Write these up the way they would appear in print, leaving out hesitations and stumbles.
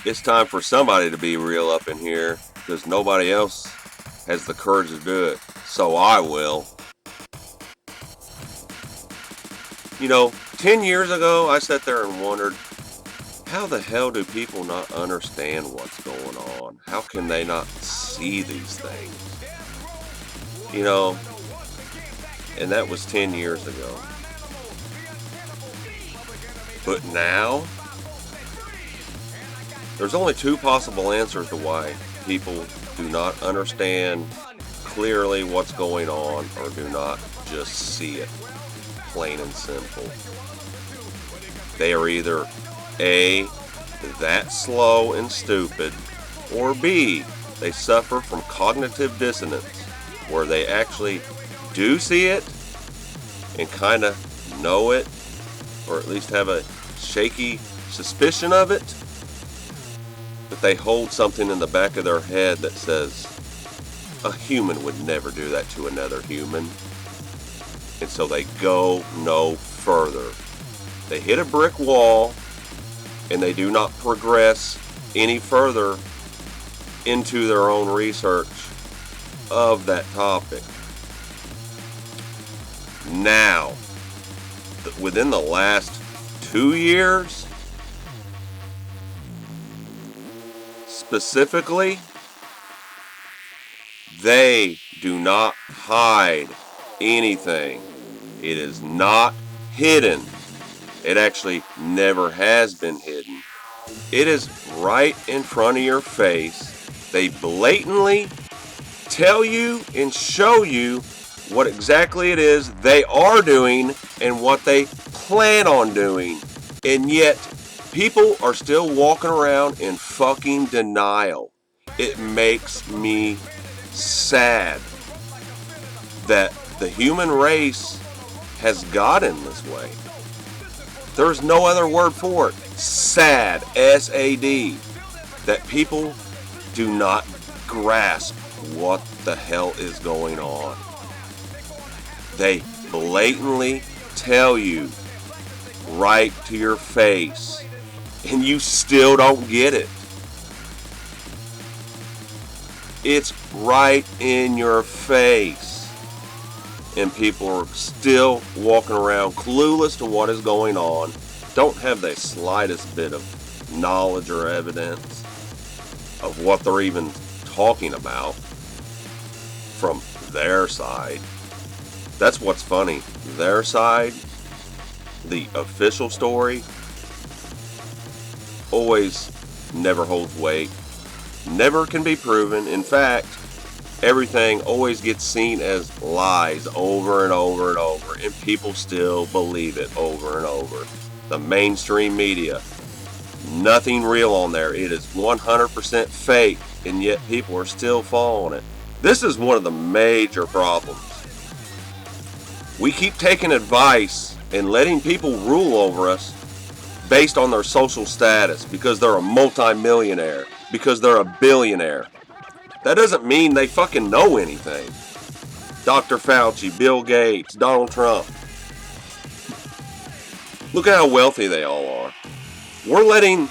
It's time for somebody to be real up in here because nobody else has the courage to do it. So I will. 10 years ago, I sat there and wondered, how the hell do people not understand what's going on? How can they not see these things? And that was 10 years ago. But now, there's only two possible answers to why people do not understand clearly what's going on or do not just see it, plain and simple. They are either A, that slow and stupid, or B, they suffer from cognitive dissonance, where they actually do see it and kind of know it, or at least have a shaky suspicion of it, but they hold something in the back of their head that says, a human would never do that to another human. And so they go no further. They hit a brick wall and they do not progress any further into their own research of that topic. Now, within the last 2 years, specifically, they do not hide anything. It is not hidden. It actually never has been hidden. It is right in front of your face. They blatantly tell you and show you what exactly it is they are doing and what they plan on doing. And yet, people are still walking around in fucking denial. It makes me sad that the human race has gotten this way. There's no other word for it. Sad. S-A-D. That people do not grasp what the hell is going on. They blatantly tell you right to your face, and you still don't get it. It's right in your face, and people are still walking around clueless to what is going on, don't have the slightest bit of knowledge or evidence of what they're even talking about from their side. That's what's funny. Their side, the official story, always never holds weight, never can be proven. In fact, everything always gets seen as lies over and over and over, and people still believe it over and over. The mainstream media, nothing real on there. It is 100% fake, and yet people are still following it. This is one of the major problems. We keep taking advice and letting people rule over us based on their social status, because they're a multi-millionaire, because they're a billionaire. That doesn't mean they fucking know anything. Dr. Fauci, Bill Gates, Donald Trump. Look at how wealthy they all are. We're letting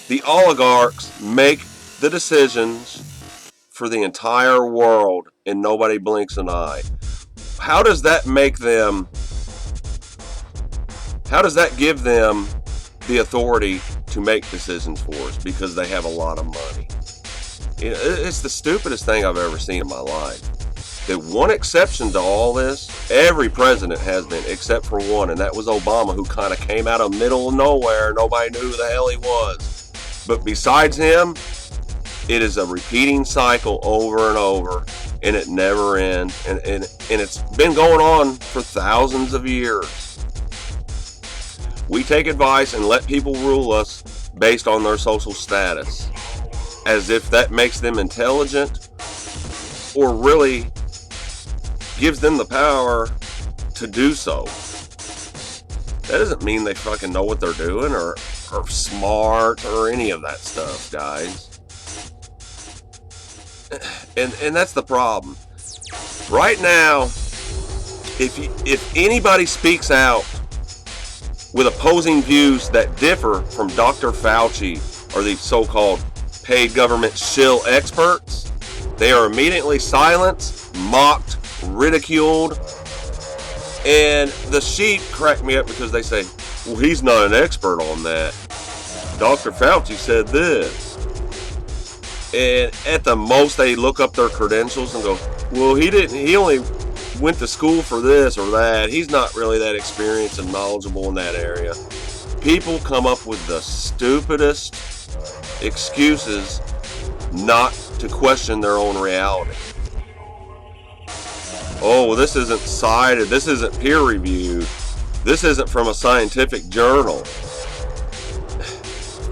the oligarchs make the decisions for the entire world, and nobody blinks an eye. How does that make them? How does that give them the authority to make decisions for us? Because they have a lot of money. It's the stupidest thing I've ever seen in my life. The one exception to all this, every president has been, except for one, and that was Obama, who kind of came out of middle of nowhere. Nobody knew who the hell he was. But besides him, it is a repeating cycle over and over, and it never ends. And it's been going on for thousands of years. We take advice and let people rule us based on their social status, as if that makes them intelligent or really gives them the power to do so. That doesn't mean they fucking know what they're doing or are smart or any of that stuff, guys. And that's the problem. Right now, if anybody speaks out with opposing views that differ from Dr. Fauci or the so-called paid government shill experts, they are immediately silenced, mocked, ridiculed, and the sheep crack me up because they say, well, he's not an expert on that. Dr. Fauci said this. And at the most, they look up their credentials and go, well, he only went to school for this or that. He's not really that experienced and knowledgeable in that area. People come up with the stupidest excuses not to question their own reality. Oh, well, this isn't cited. This isn't peer reviewed. This isn't from a scientific journal.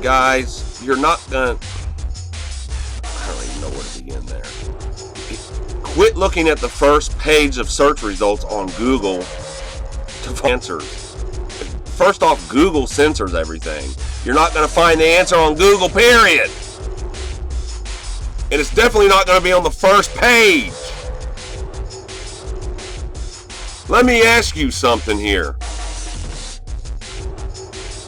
Guys, you're not gonna... I don't even know where to begin there. Quit looking at the first page of search results on Google to find answers. First off, Google censors everything. You're not going to find the answer on Google, period. And it's definitely not going to be on the first page. Let me ask you something here.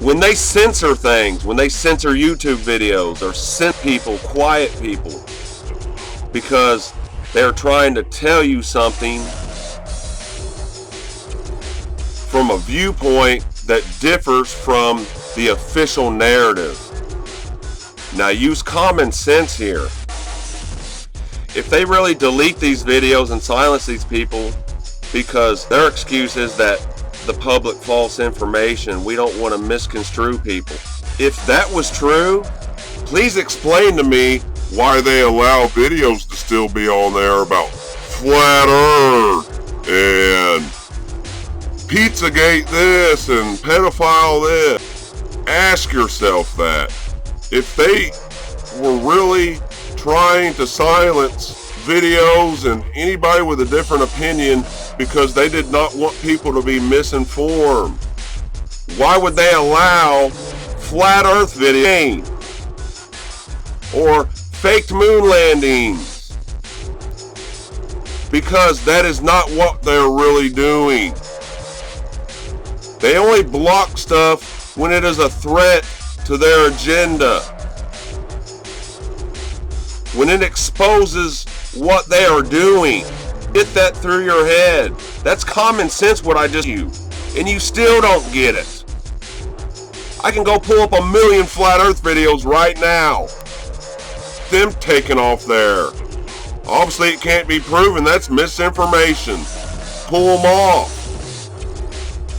When they censor things, when they censor YouTube videos or censor people, quiet people, because they're trying to tell you something from a viewpoint that differs from the official narrative. Now use common sense here. If they really delete these videos and silence these people because their excuse is that the public false information, we don't want to misconstrue people. If that was true, please explain to me why they allow videos to still be on there about flat earth and Pizzagate this and pedophile this. Ask yourself that. If they were really trying to silence videos and anybody with a different opinion because they did not want people to be misinformed, why would they allow flat earth video or faked moon landings? Because that is not what they're really doing. They only block stuff when it is a threat to their agenda. When it exposes what they are doing. Get that through your head. That's common sense what I just you. And you still don't get it. I can go pull up 1 million flat earth videos right now. Them taken off there. Obviously it can't be proven. That's misinformation. Pull them off.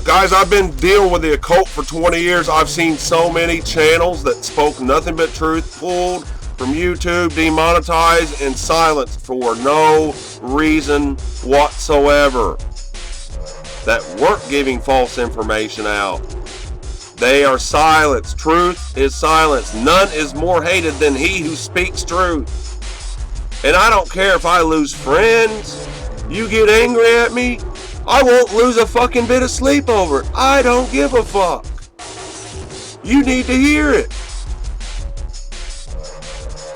Guys, I've been dealing with the occult for 20 years. I've seen so many channels that spoke nothing but truth pulled from YouTube, demonetized, and silenced for no reason whatsoever. That weren't giving false information out. They are silenced. Truth is silenced. None is more hated than he who speaks truth. And I don't care if I lose friends. You get angry at me, I won't lose a fucking bit of sleep over it. I don't give a fuck. You need to hear it.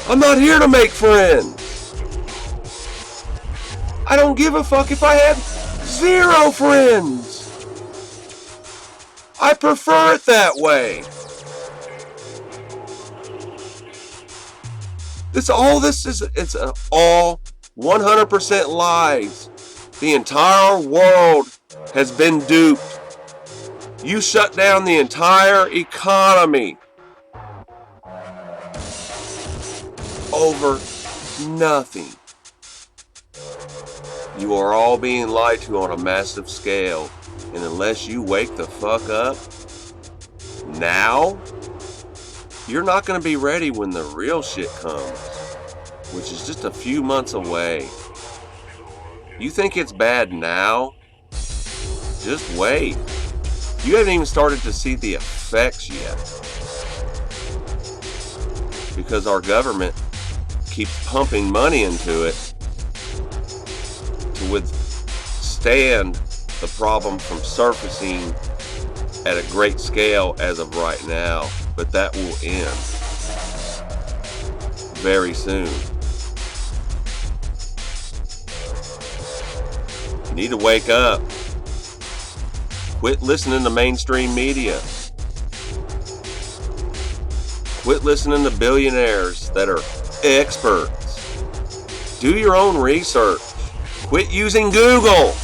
I'm not here to make friends. I don't give a fuck if I have 0 friends. I prefer it that way. It's all 100% lies. The entire world has been duped. You shut down the entire economy over nothing. You are all being lied to on a massive scale. And unless you wake the fuck up now, you're not going to be ready when the real shit comes, which is just a few months away. You think it's bad now? Just wait. You haven't even started to see the effects yet. Because our government keeps pumping money into it to withstand the problem from surfacing at a great scale as of right now. But that will end very soon. You need to wake up. Quit listening to mainstream media. Quit listening to billionaires that are experts. Do your own research. Quit using Google.